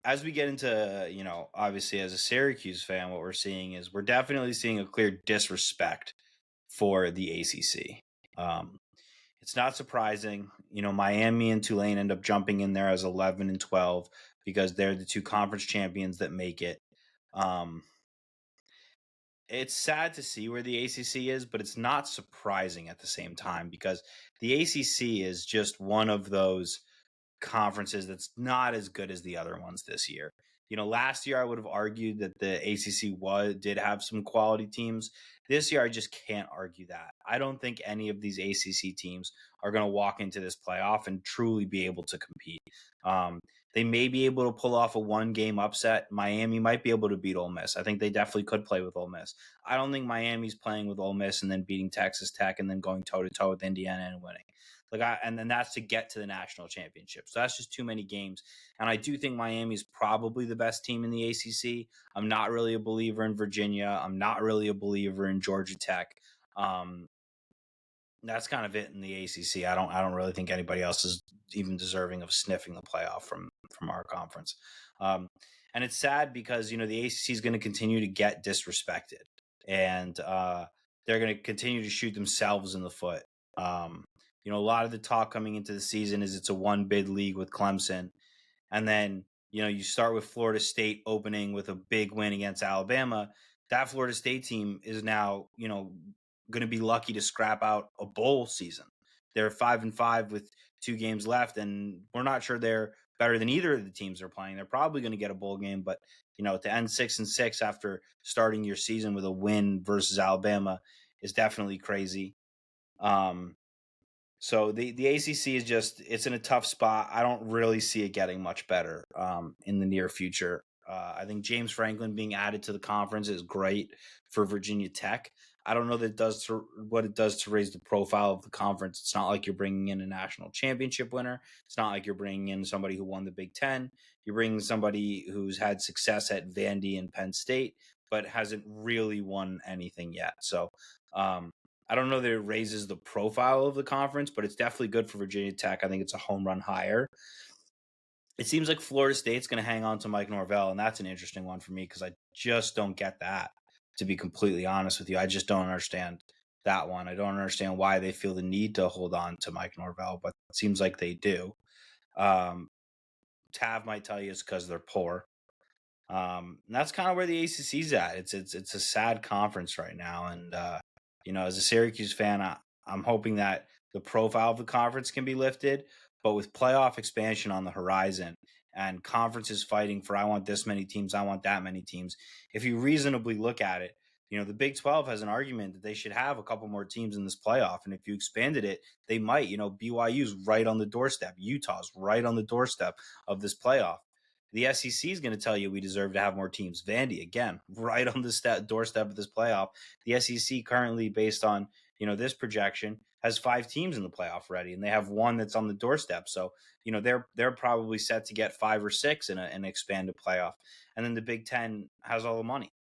as we get into, obviously as a Syracuse fan, what we're seeing is we're definitely seeing a clear disrespect for the ACC. Um, it's not surprising, Miami and Tulane end up jumping in there as 11 and 12 because they're the two conference champions that make it. Um, it's sad to see where the ACC is, but it's not surprising at the same time because the ACC is just one of those conferences that's not as good as the other ones this year. Last year I would have argued that the ACC did have some quality teams. This year I just can't argue that. I don't think any of these ACC teams are going to walk into this playoff and truly be able to compete. Um, they may be able to pull off a one-game upset. Miami might be able to beat Ole Miss. I think they definitely could play with Ole Miss. I don't think Miami's playing with Ole Miss and then beating Texas Tech and then going toe-to-toe with Indiana and winning. And then that's to get to the national championship. So that's just too many games. And I do think Miami's probably the best team in the ACC. I'm not really a believer in Virginia. I'm not really a believer in Georgia Tech. Um, that's kind of it in the ACC. I don't really think anybody else is even deserving of sniffing the playoff from our conference. Um, and it's sad because the ACC is going to continue to get disrespected, and they're going to continue to shoot themselves in the foot. A lot of the talk coming into the season is it's a one bid league with Clemson, and then you start with Florida State opening with a big win against Alabama. That Florida State team is now going to be lucky to scrap out a bowl season. They're 5-5 with 2 games left, and we're not sure they're better than either of the teams they're playing. They're probably going to get a bowl game, but to end 6-6 after starting your season with a win versus Alabama is definitely crazy. So the ACC is it's in a tough spot. I don't really see it getting much better in the near future. I think James Franklin being added to the conference is great for Virginia Tech. I don't know that what it does to raise the profile of the conference. It's not like you're bringing in a national championship winner. It's not like you're bringing in somebody who won the Big Ten. You're bringing somebody who's had success at Vandy and Penn State, but hasn't really won anything yet. So I don't know that it raises the profile of the conference, but it's definitely good for Virginia Tech. I think it's a home run hire. It seems like Florida State's going to hang on to Mike Norvell, and that's an interesting one for me because I just don't get that, to be completely honest with you. I just don't understand that one. I don't understand why they feel the need to hold on to Mike Norvell, but it seems like they do. Tav might tell you it's because they're poor. And that's kind of where the ACC's at. It's a sad conference right now, and as a Syracuse fan, I'm hoping that the profile of the conference can be lifted, but with playoff expansion on the horizon and conferences fighting for I want this many teams, I want that many teams. If you reasonably look at it, the Big 12 has an argument that they should have a couple more teams in this playoff. And if you expanded it, they might. BYU's right on the doorstep. Utah's right on the doorstep of this playoff. The SEC is going to tell you we deserve to have more teams. Vandy, again, right on the doorstep of this playoff. The SEC currently, based on this projection, has 5 teams in the playoff already, and they have one that's on the doorstep. So they're probably set to get 5 or 6 in an expanded playoff. And then the Big Ten has all the money.